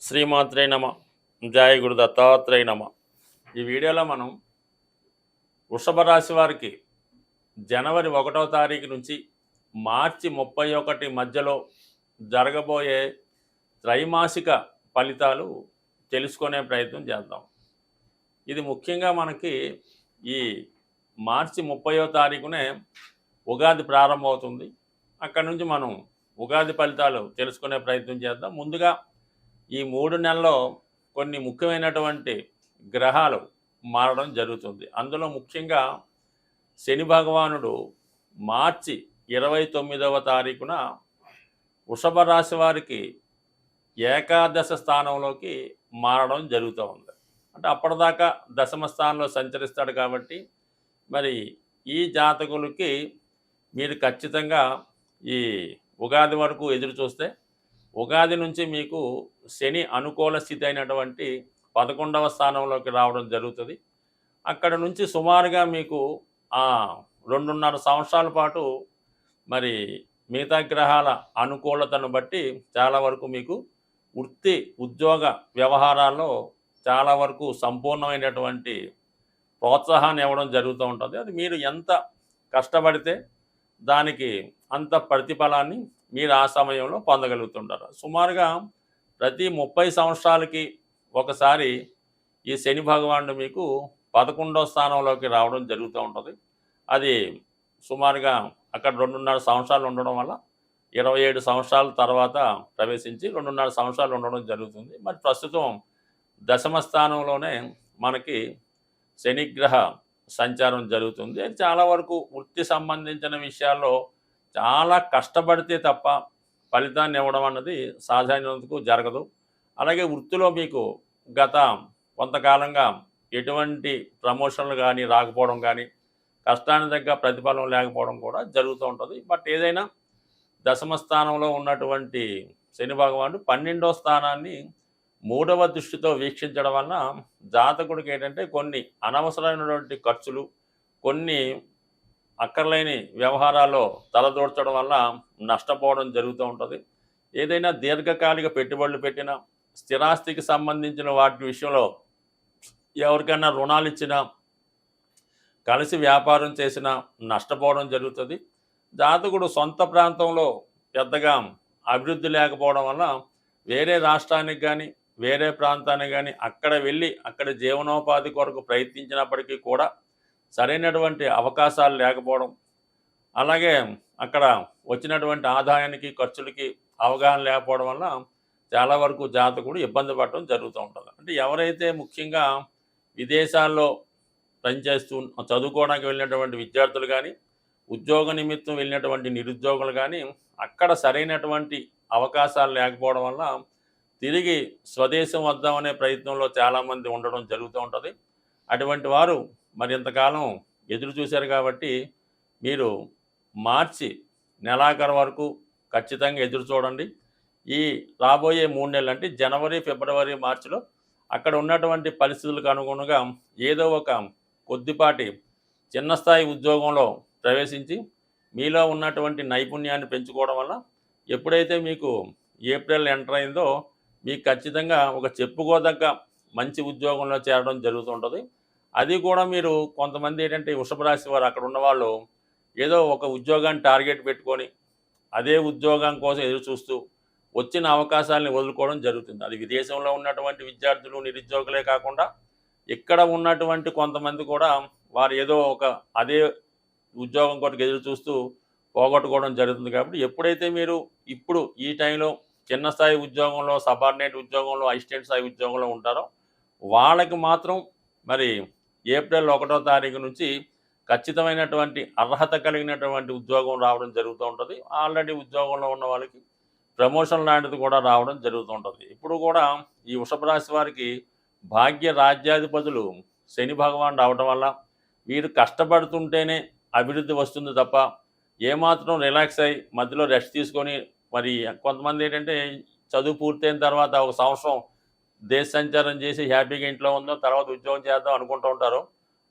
శ్రీమాత్రే నమ. జయ గురు దత్తాత్రేయ నమ. ఈ వీడియోలో మనం వృషభ రాశి వారికి జనవరి 1వ తారీఖు నుంచి మార్చి 31 మధ్యలో జరగబోయే త్రైమాసిక ఫలితాలు తెలుసుకునే ప్రయత్నం చేద్దాం. ఇది ముఖ్యంగా మనకి ఈ మార్చి 30వ తారీఖునే ఉగాది ప్రారంభమవుతుంది. అక్కడి నుంచి మనం ఉగాది ఫలితాలు తెలుసుకునే ప్రయత్నం చేద్దాం. ముందుగా ఈ 3 నెలల్లో కొన్ని ముఖ్యమైనటువంటి గ్రహాలు మారడం జరుగుతుంది. అందులో ముఖ్యంగా శని భగవానుడు మార్చి 29వ తారీఖున వృషభ రాశి వారికి ఏకాదశ స్థానంలోకి మారడం జరుగుతూ ఉంది. అంటే అప్పటిదాకా దశమ స్థానంలో సంచరిస్తాడు కాబట్టి మరి ఈ జాతకులకి మీరు ఖచ్చితంగా ఈ ఉగాది వరకు ఎదురు చూస్తే ఉగాది నుంచి మీకు శని అనుకూల స్థితి అయినటువంటి 11వ స్థానంలోకి రావడం జరుగుతుంది. అక్కడ నుంచి సుమారుగా మీకు 2.5 సంవత్సరాల పాటు మరి మిగతా గ్రహాల అనుకూలతను బట్టి చాలా వరకు మీకు వృత్తి ఉద్యోగ వ్యవహారాల్లో చాలా వరకు సంపూర్ణమైనటువంటి ప్రోత్సాహాన్ని ఇవ్వడం జరుగుతూ ఉంటుంది. అది మీరు ఎంత కష్టపడితే దానికి అంత ప్రతిఫలాన్ని మీరు ఆ సమయంలో పొందగలుగుతుంటారు. సుమారుగా ప్రతి 30 సంవత్సరాలకి ఒకసారి ఈ శని భగవానుడు మీకు 11వ స్థానంలోకి రావడం జరుగుతూ ఉంటుంది. అది సుమారుగా అక్కడ 2.5 సంవత్సరాలు ఉండడం వల్ల 27 సంవత్సరాల తర్వాత ప్రవేశించి 2.5 సంవత్సరాలు ఉండడం జరుగుతుంది. మరి ప్రస్తుతం దశమ స్థానంలోనే మనకి శనిగ్రహ సంచారం జరుగుతుంది. అది చాలా వరకు వృత్తి సంబంధించిన విషయాల్లో చాలా కష్టపడితే తప్ప ఫలితాన్ని ఇవ్వడం అన్నది సాధారణకు జరగదు. అలాగే వృత్తిలో మీకు గత కొంతకాలంగా ఎటువంటి ప్రమోషన్లు కానీ రాకపోవడం కానీ కష్టానికి తగ్గ ప్రతిఫలం లేకపోవడం కూడా జరుగుతూ ఉంటుంది. బట్ ఏదైనా దశమ స్థానంలో ఉన్నటువంటి శని భగవానుడు 12వ స్థానాన్ని 3వ దృష్టితో వీక్షించడం వలన జాతకుడికి ఏంటంటే కొన్ని అనవసరమైనటువంటి ఖర్చులు, కొన్ని అక్కర్లేని వ్యవహారాల్లో తలదూర్చడం వల్ల నష్టపోవడం జరుగుతూ ఉంటుంది. ఏదైనా దీర్ఘకాలిక పెట్టుబడులు పెట్టినా, స్థిరాస్తికి సంబంధించిన వాటి విషయంలో ఎవరికైనా రుణాలు ఇచ్చినా, కలిసి వ్యాపారం చేసినా నష్టపోవడం జరుగుతుంది. జాతకుడు సొంత ప్రాంతంలో పెద్దగా అభివృద్ధి లేకపోవడం వల్ల వేరే రాష్ట్రానికి కానీ వేరే ప్రాంతానికి కానీ అక్కడ వెళ్ళి అక్కడ జీవనోపాధి కొరకు ప్రయత్నించినప్పటికీ కూడా సరైనటువంటి అవకాశాలు లేకపోవడం, అలాగే అక్కడ వచ్చినటువంటి ఆదాయానికి ఖర్చులకి అవగాహన లేకపోవడం వల్ల చాలా వరకు జాతకుడు ఇబ్బంది పడటం జరుగుతూ ఉంటుంది. అంటే ఎవరైతే ముఖ్యంగా విదేశాల్లో పనిచేస్తూ చదువుకోవడానికి వెళ్ళినటువంటి విద్యార్థులు కానీ, ఉద్యోగ నిమిత్తం వెళ్ళినటువంటి నిరుద్యోగులు కానీ అక్కడ సరైనటువంటి అవకాశాలు లేకపోవడం వల్ల తిరిగి స్వదేశం వద్దామనే ప్రయత్నంలో చాలామంది ఉండడం జరుగుతూ ఉంటుంది. అటువంటి వారు మరి ఇంతకాలం ఎదురు చూశారు కాబట్టి మీరు మార్చి నెలాఖరు వరకు ఖచ్చితంగా ఎదురు చూడండి. ఈ రాబోయే 3 నెలలు అంటే జనవరి, ఫిబ్రవరి, మార్చిలో అక్కడ ఉన్నటువంటి పరిస్థితులకు అనుగుణంగా ఏదో ఒక కొద్దిపాటి చిన్న స్థాయి ఉద్యోగంలో ప్రవేశించి మీలో ఉన్నటువంటి నైపుణ్యాన్ని పెంచుకోవడం వల్ల ఎప్పుడైతే మీకు ఏప్రిల్ ఎంటర్ అయిందో మీకు ఖచ్చితంగా ఒక చెప్పుకోదగ్గ మంచి ఉద్యోగంలో చేరడం జరుగుతుంటుంది. అది కూడా మీరు కొంతమంది ఏంటంటే వృషభ రాశి వారు అక్కడ ఉన్నవాళ్ళు ఏదో ఒక ఉద్యోగాన్ని టార్గెట్ పెట్టుకొని అదే ఉద్యోగం కోసం ఎదురు చూస్తూ వచ్చిన అవకాశాలని వదులుకోవడం జరుగుతుంది. అది విదేశంలో ఉన్నటువంటి విద్యార్థులు, నిరుద్యోగులే కాకుండా ఇక్కడ ఉన్నటువంటి కొంతమంది కూడా వారు ఏదో ఒక అదే ఉద్యోగం కొరకు ఎదురు చూస్తూ పోగొట్టుకోవడం జరుగుతుంది. కాబట్టి ఎప్పుడైతే మీరు ఇప్పుడు ఈ టైంలో చిన్న స్థాయి ఉద్యోగంలో, సబార్డినేట్ ఉద్యోగంలో, అసిస్టెంట్ స్థాయి ఉద్యోగంలో ఉంటారో వాళ్ళకి మాత్రం మరి ఏప్రిల్ 1వ తారీఖు నుంచి ఖచ్చితమైనటువంటి అర్హత కలిగినటువంటి ఉద్యోగం రావడం జరుగుతూ ఉంటుంది. ఆల్రెడీ ఉద్యోగంలో ఉన్న వాళ్ళకి ప్రమోషన్ లాంటిది కూడా రావడం జరుగుతూ ఉంటుంది. ఇప్పుడు కూడా ఈ వృషభ రాశి వారికి భాగ్య రాజ్యాధిపతులు శని భగవాన్ రావడం వల్ల వీరు కష్టపడుతుంటేనే అభివృద్ధి వస్తుంది తప్ప ఏమాత్రం రిలాక్స్ అయ్యి మధ్యలో రెస్ట్ తీసుకొని మరి కొంతమంది ఏంటంటే చదువు పూర్తయిన తర్వాత ఒక సంవత్సరం దేశ సంచారం చేసి హ్యాపీగా ఇంట్లో ఉందాం తర్వాత ఉద్యోగం చేద్దాం అనుకుంటూ ఉంటారు.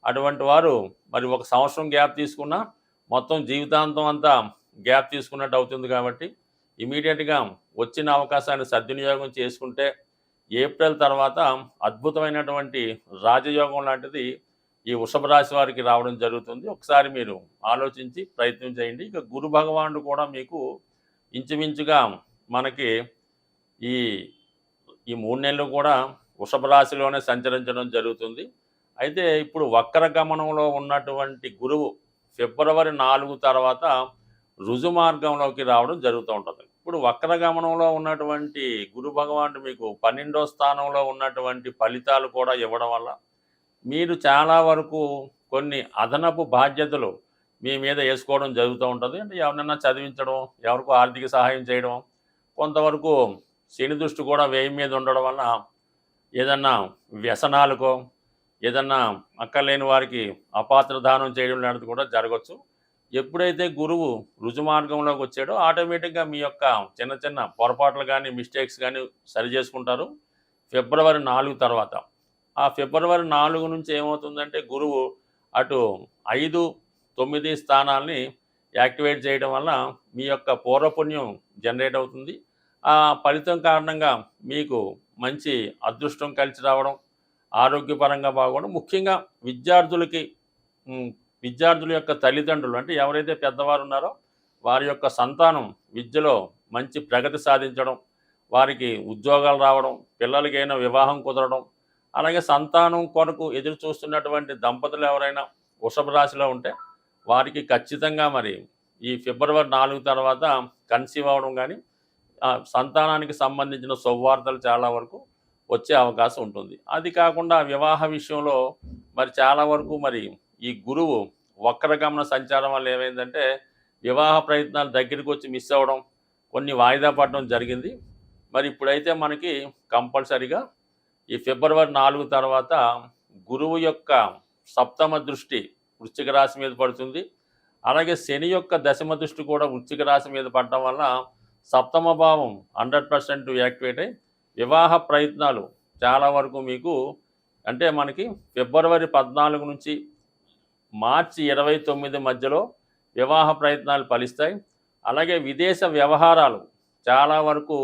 అటువంటి వారు మరి ఒక సంవత్సరం గ్యాప్ తీసుకున్నా మొత్తం జీవితాంతం అంతా గ్యాప్ తీసుకున్నట్టు అవుతుంది. కాబట్టి ఇమీడియట్గా వచ్చిన అవకాశాన్ని సద్వినియోగం చేసుకుంటే ఏప్రిల్ తర్వాత అద్భుతమైనటువంటి రాజయోగం లాంటిది ఈ వృషభ రాశి వారికి రావడం జరుగుతుంది. ఒకసారి మీరు ఆలోచించి ప్రయత్నం చేయండి. ఇక గురు భగవానుడు కూడా మీకు ఇంచుమించుగా మనకి ఈ ఈ 3 నెలలు కూడా వృషభ రాశిలోనే సంచరించడం జరుగుతుంది. అయితే ఇప్పుడు వక్ర గమనంలో ఉన్నటువంటి గురువు ఫిబ్రవరి 4 తర్వాత రుజు మార్గంలోకి రావడం జరుగుతూ ఉంటుంది. ఇప్పుడు వక్ర గమనంలో ఉన్నటువంటి గురు భగవానుడు మీకు 12వ స్థానంలో ఉన్నటువంటి ఫలితాలు కూడా ఇవ్వడం వల్ల మీరు చాలా వరకు కొన్ని అదనపు బాధ్యతలు మీ మీద వేసుకోవడం జరుగుతూ ఉంటుంది. అంటే ఎవరినైనా చదివించడం, ఎవరికో ఆర్థిక సహాయం చేయడం, కొంతవరకు శని దృష్టి కూడా వ్యయం మీద ఉండడం వల్ల ఏదన్నా వ్యసనాలకో ఏదన్నా అక్కర్లేని వారికి అపాత్ర దానం చేయడం లాంటిది కూడా జరగవచ్చు. ఎప్పుడైతే గురువు రుజు మార్గంలోకి వచ్చాడో ఆటోమేటిక్గా మీ యొక్క చిన్న చిన్న పొరపాట్లు కానీ మిస్టేక్స్ కానీ సరి చేసుకుంటారు ఫిబ్రవరి 4 తర్వాత. ఆ ఫిబ్రవరి 4 నుంచి ఏమవుతుందంటే గురువు అటు 5, 9 స్థానాల్ని యాక్టివేట్ చేయడం వల్ల మీ యొక్క పూర్వపుణ్యం జనరేట్ అవుతుంది. ఆ ఫలితం కారణంగా మీకు మంచి అదృష్టం కలిసి రావడం, ఆరోగ్యపరంగా బాగోవడం, ముఖ్యంగా విద్యార్థులకి విద్యార్థుల యొక్క తల్లిదండ్రులు అంటే ఎవరైతే పెద్దవారు ఉన్నారో వారి యొక్క సంతానం విద్యలో మంచి ప్రగతి సాధించడం, వారికి ఉద్యోగాలు రావడం, పిల్లలకైనా వివాహం కుదరడం, అలాగే సంతానం కొరకు ఎదురు చూస్తున్నటువంటి దంపతులు ఎవరైనా వృషభ రాశిలో ఉంటే వారికి ఖచ్చితంగా మరి ఈ ఫిబ్రవరి 4 తర్వాత కన్సీవ్ అవ్వడం కానీ సంతానానికి సంబంధించిన శుభవార్తలు చాలా వరకు వచ్చే అవకాశం ఉంటుంది. అది కాకుండా వివాహ విషయంలో మరి చాలా వరకు మరి ఈ గురువు వక్రగమన సంచారం వల్ల ఏమైందంటే వివాహ ప్రయత్నాలు దగ్గరికి వచ్చి మిస్ అవ్వడం, కొన్ని వాయిదా పడడం జరిగింది. మరి ఇప్పుడైతే మనకి కంపల్సరిగా ఈ ఫిబ్రవరి 4 తర్వాత గురువు యొక్క సప్తమ దృష్టి వృశ్చిక రాశి మీద పడుతుంది. అలాగే శని యొక్క దశమ దృష్టి కూడా వృశ్చిక రాశి మీద పడటం వల్ల సప్తమ భావం 100% యాక్టివేట్ అయి వివాహ ప్రయత్నాలు చాలా వరకు మీకు అంటే మనకి ఫిబ్రవరి 14 నుంచి మార్చి 29 మధ్యలో వివాహ ప్రయత్నాలు ఫలిస్తాయి. అలాగే విదేశ వ్యవహారాలు చాలా వరకు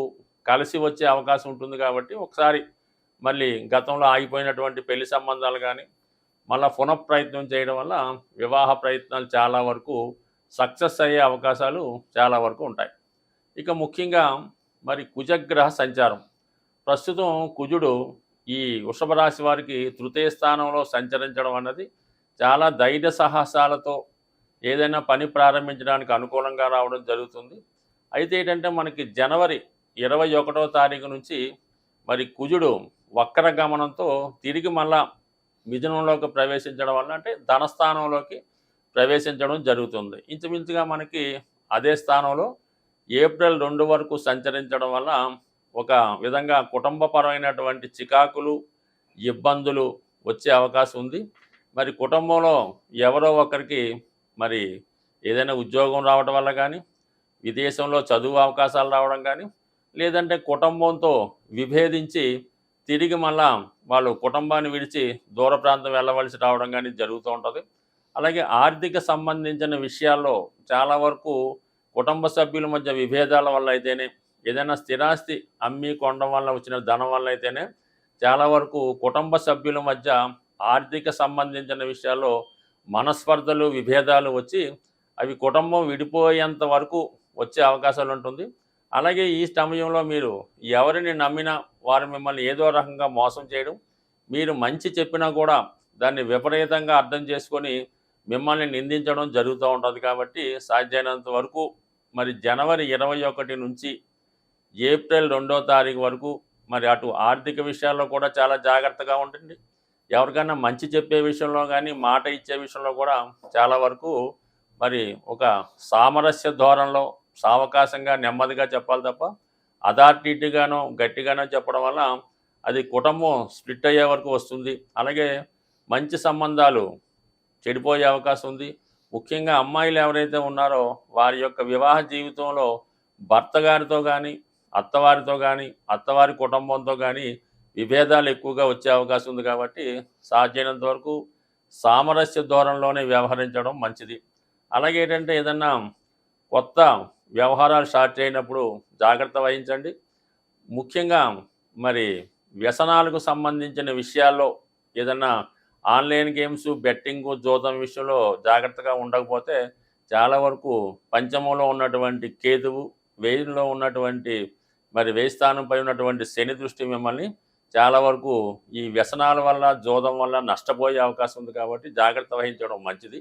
కలిసి వచ్చే అవకాశం ఉంటుంది. కాబట్టి ఒకసారి మళ్ళీ గతంలో ఆగిపోయినటువంటి పెళ్లి సంబంధాలు కానీ మళ్ళీ పునఃప్రయత్నం చేయడం వల్ల వివాహ ప్రయత్నాలు చాలా వరకు సక్సెస్ అయ్యే అవకాశాలు చాలా వరకు ఉంటాయి. ఇక ముఖ్యంగా మరి కుజగ్రహ సంచారం ప్రస్తుతం కుజుడు ఈ వృషభ రాశి వారికి తృతీయ స్థానంలో సంచరించడం అన్నది చాలా ధైర్య సాహసాలతో ఏదైనా పని ప్రారంభించడానికి అనుకూలంగా రావడం జరుగుతుంది. అయితే ఏంటంటే మనకి జనవరి 21వ తారీఖు నుంచి మరి కుజుడు వక్ర గమనంతో తిరిగి మళ్ళా మిథునంలోకి ప్రవేశించడం వల్ల అంటే ధనస్థానంలోకి ప్రవేశించడం జరుగుతుంది. ఇంచుమించుగా మనకి అదే స్థానంలో ఏప్రిల్ 2 వరకు సంచరించడం వల్ల ఒక విధంగా కుటుంబపరమైనటువంటి చికాకులు ఇబ్బందులు వచ్చే అవకాశం ఉంది. మరి కుటుంబంలో ఎవరో ఒకరికి మరి ఏదైనా ఉద్యోగం రావడం వల్ల కానీ విదేశంలో చదువు అవకాశాలు రావడం కానీ లేదంటే కుటుంబంతో విభేదించి తిరిగి మళ్ళా వాళ్ళు కుటుంబాన్ని విడిచి దూర ప్రాంతం వెళ్ళవలసి రావడం కానీ జరుగుతూ ఉంటుంది. అలాగే ఆర్థిక సంబంధించిన విషయాల్లో చాలా వరకు కుటుంబ సభ్యుల మధ్య విభేదాల వల్ల అయితేనే ఏదైనా స్థిరాస్తి అమ్మి కొనడం వల్ల వచ్చిన ధనం వల్ల అయితేనే చాలా వరకు కుటుంబ సభ్యుల మధ్య ఆర్థిక సంబంధించిన విషయాల్లో మనస్పర్ధలు విభేదాలు వచ్చి అవి కుటుంబం విడిపోయేంత వరకు వచ్చే అవకాశాలు ఉంటుంది. అలాగే ఈ సమయంలో మీరు ఎవరిని నమ్మినా వారు మిమ్మల్ని ఏదో రకంగా మోసం చేయడం, మీరు మంచి చెప్పినా కూడా దాన్ని విపరీతంగా అర్థం చేసుకొని మిమ్మల్ని నిందించడం జరుగుతూ ఉంటుంది. కాబట్టి సాధ్యమైనంత వరకు మరి జనవరి 21 నుంచి ఏప్రిల్ 2వ తారీఖు వరకు మరి అటు ఆర్థిక విషయాల్లో కూడా చాలా జాగ్రత్తగా ఉంటుంది. ఎవరికైనా మంచి చెప్పే విషయంలో కానీ మాట ఇచ్చే విషయంలో కూడా చాలా వరకు మరి ఒక సామరస్య ధోరణిలో సావకాశంగా నెమ్మదిగా చెప్పాలి తప్ప అథారిటీగానో గట్టిగానో చెప్పడం వల్ల అది కుటుంబం స్ప్లిట్ అయ్యే వరకు వస్తుంది. అలాగే మంచి సంబంధాలు చెడిపోయే అవకాశం ఉంది. ముఖ్యంగా అమ్మాయిలు ఎవరైతే ఉన్నారో వారి యొక్క వివాహ జీవితంలో భర్త గారితో కానీ అత్తవారితో కానీ అత్తవారి కుటుంబంతో కానీ విభేదాలు ఎక్కువగా వచ్చే అవకాశం ఉంది. కాబట్టి సాధ్యమైనంత వరకు సామరస్య ధోరణిలోనే వ్యవహరించడం మంచిది. అలాగే ఏంటంటే ఏదన్నా కొత్త వ్యవహారాలు స్టార్ట్ చేయనప్పుడు జాగ్రత్త వహించండి. ముఖ్యంగా మరి వ్యసనాలకు సంబంధించిన విషయాల్లో ఏదన్నా ఆన్లైన్ గేమ్స్ బెట్టింగు జూదం విషయంలో జాగ్రత్తగా ఉండకపోతే చాలా వరకు పంచమంలో ఉన్నటువంటి కేతువు, వేయిలో ఉన్నటువంటి మరి వేయి స్థానంపై ఉన్నటువంటి శని దృష్టి మిమ్మల్ని చాలా వరకు ఈ వ్యసనాల వల్ల జూదం వల్ల నష్టపోయే అవకాశం ఉంది కాబట్టి జాగ్రత్త వహించడం మంచిది.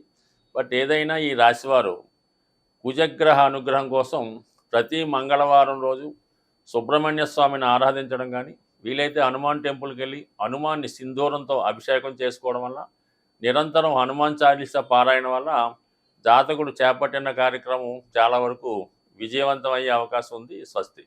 బట్ ఏదైనా ఈ రాశివారు కుజగ్రహ అనుగ్రహం కోసం ప్రతి మంగళవారం రోజు సుబ్రహ్మణ్య స్వామిని ఆరాధించడం కానీ, వీలైతే హనుమాన్ టెంపుల్కి వెళ్ళి హనుమాన్ని సింధూరంతో అభిషేకం చేసుకోవడం వల్ల, నిరంతరం హనుమాన్ చాలీసా పారాయణ వల్ల జాతకుడు చేపట్టిన కార్యక్రమం చాలా వరకు విజయవంతం అయ్యే అవకాశం ఉంది. స్వస్తి.